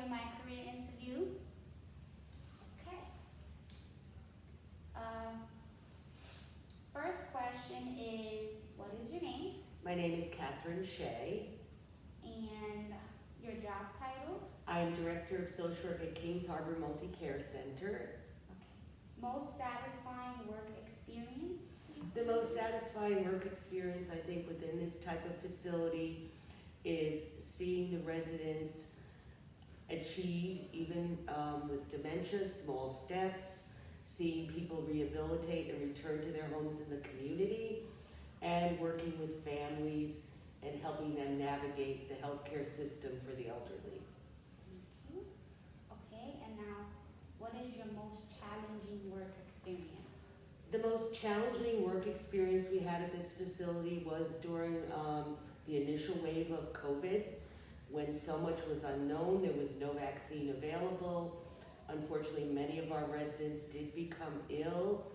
starting my career interview. Okay. Uh, First question is, what is your name My name is Catherine Shea. and your job title? I am Director of Social Work at Kings Harbor Multi-Care Center. Okay. Most satisfying work experience? The most satisfying work experience, I think, within this type of facility is seeing the residents achieve, even with dementia, small steps, seeing people rehabilitate and return to their homes in the community, and working with families and helping them navigate the healthcare system for the elderly. Thank you. Okay, and now, what is your most challenging work experience? The most challenging work experience we had at this facility was during the initial wave of COVID, when so much was unknown, there was no vaccine available. Unfortunately, many of our residents did become ill,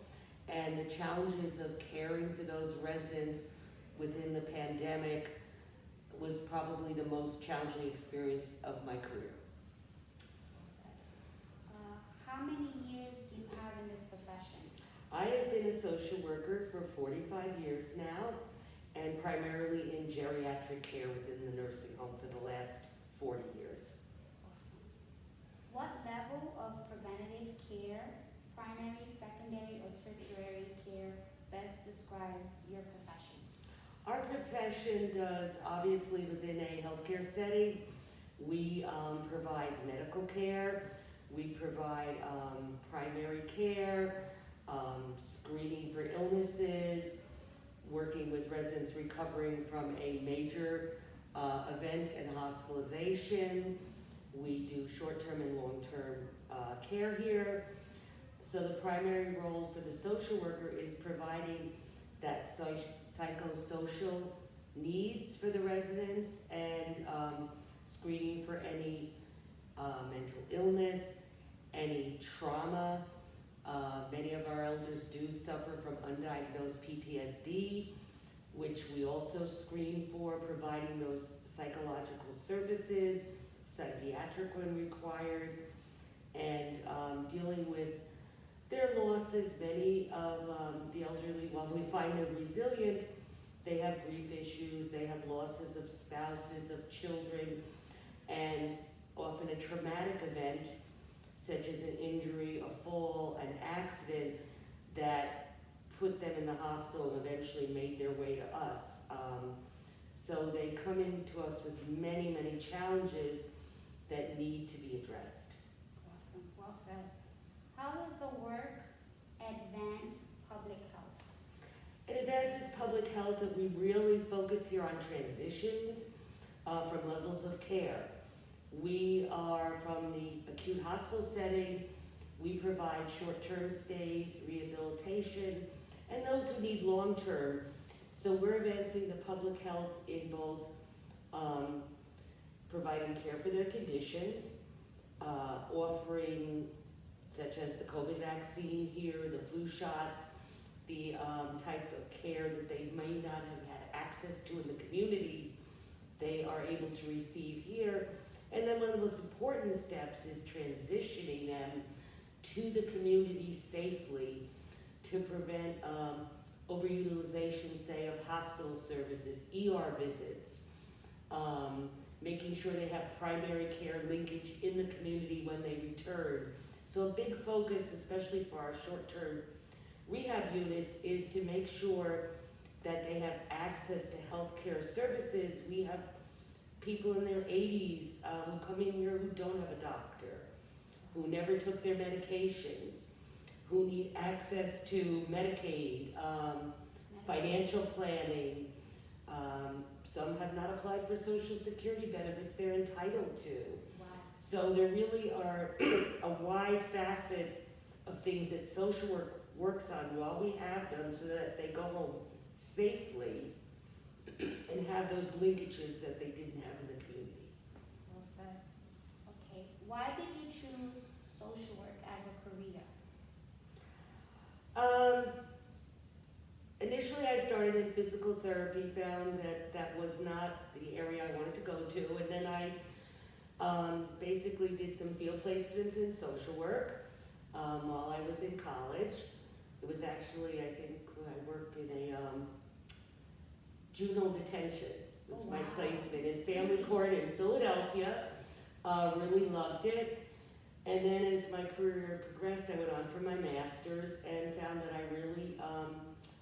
and the challenges of caring for those residents within the pandemic was probably the most challenging experience of my career. How many years do you have in this profession? I have been a social worker for 45 years now, and primarily in geriatric care within the nursing home for the last 40 years. Awesome. What level of preventative care, primary, secondary, or tertiary care best describes your profession? Our profession does, obviously within a healthcare setting, we provide medical care, we provide primary care, screening for illnesses, working with residents recovering from a major event and hospitalization. We do short-term and long-term care here. So the primary role for the social worker is providing that psychosocial needs for the residents and screening for any mental illness, any trauma. Many of our elders do suffer from undiagnosed PTSD, which we also screen for, providing those psychological services, psychiatric when required, and dealing with their losses. Many of the elderly, while we find them resilient, they have grief issues, they have losses of spouses, of children, and often a traumatic event, such as an injury, a fall, an accident, that put them in the hospital and eventually made their way to us. So they come into us with many, many challenges that need to be addressed. Awesome, well said. How does the work advance public health? It advances public health that we really focus here on transitions from levels of care. We are from the acute hospital setting. We provide short-term stays, rehabilitation, and those who need long-term. So we're advancing the public health in both providing care for their conditions, offering such as the COVID vaccine here, the flu shots, the type of care that they may not have had access to in the community, they are able to receive here. And then one of the most important steps is transitioning them to the community safely to prevent overutilization, say, of hospital services, ER visits, making sure they have primary care linkage in the community when they return. So a big focus, especially for our short-term rehab units, is to make sure that they have access to healthcare services. We have people in their 80s who come in here who don't have a doctor, who never took their medications, who need access to Medicaid, financial planning. Some have not applied for Social Security benefits they're entitled to. Wow. So there really are a wide facet of things that social work works on while we have them, so that they go home safely and have those linkages that they didn't have in the community. Well said. Okay, why did you choose social work as a career? Initially I started in physical therapy, found that that was not the area I wanted to go to, and then I Basically did some field placements in social work while I was in college. It was actually, I think, when I worked in a juvenile detention. Was Oh, my wow. placement in family court in Philadelphia. Really loved it. And then as my career progressed, I went on for my master's and found that I really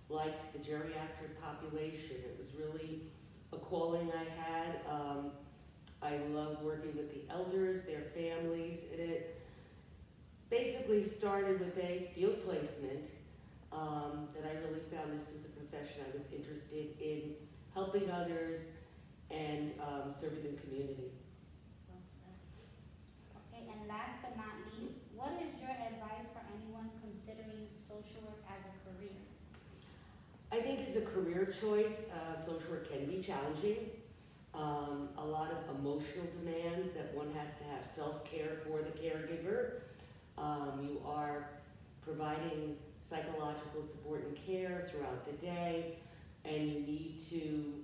liked the geriatric population. It was really a calling I had. I love working with the elders, their families, and it basically started with a field placement that I really found this is a profession I was interested in helping others and serving the community. Okay, and last but not least, what is your advice for anyone considering social work as a career? I think as a career choice, social work can be challenging. A lot of emotional demands that one has to have self-care for the caregiver. You are providing psychological support and care throughout the day, and you need to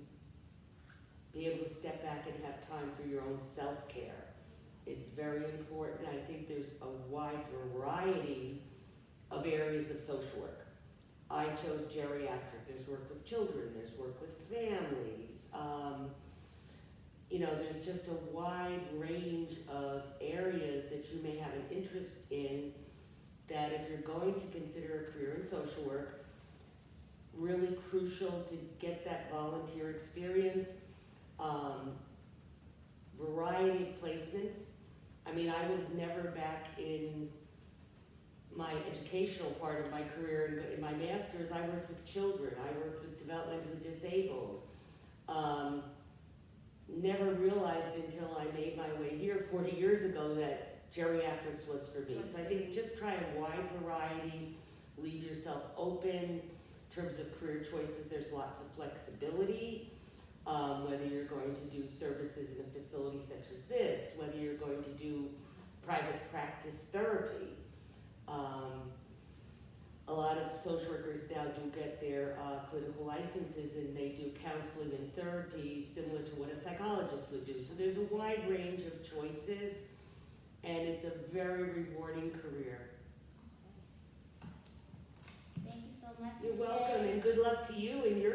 be able to step back and have time for your own self-care. It's very important. I think there's a wide variety of areas of social work. I chose geriatric. There's work with children, there's work with families. There's just a wide range of areas that you may have an interest in that if you're going to consider a career in social work, really crucial to get that volunteer experience, variety of placements. I mean, I would never back in my educational part of my career, in my master's, I worked with children, I worked with developmentally disabled. Never realized until I made my way here 40 years ago that geriatrics was for me. So I think just try a wide variety, leave yourself open. In terms of career choices, there's lots of flexibility. Whether you're going to do services in a facility such as this, whether you're going to do private practice therapy. A lot of social workers now do get their clinical licenses and they do counseling and therapy similar to what a psychologist would do. So there's a wide range of choices and it's a very rewarding career. Thank you so much. You're Ms. welcome Shea. and good luck to you in your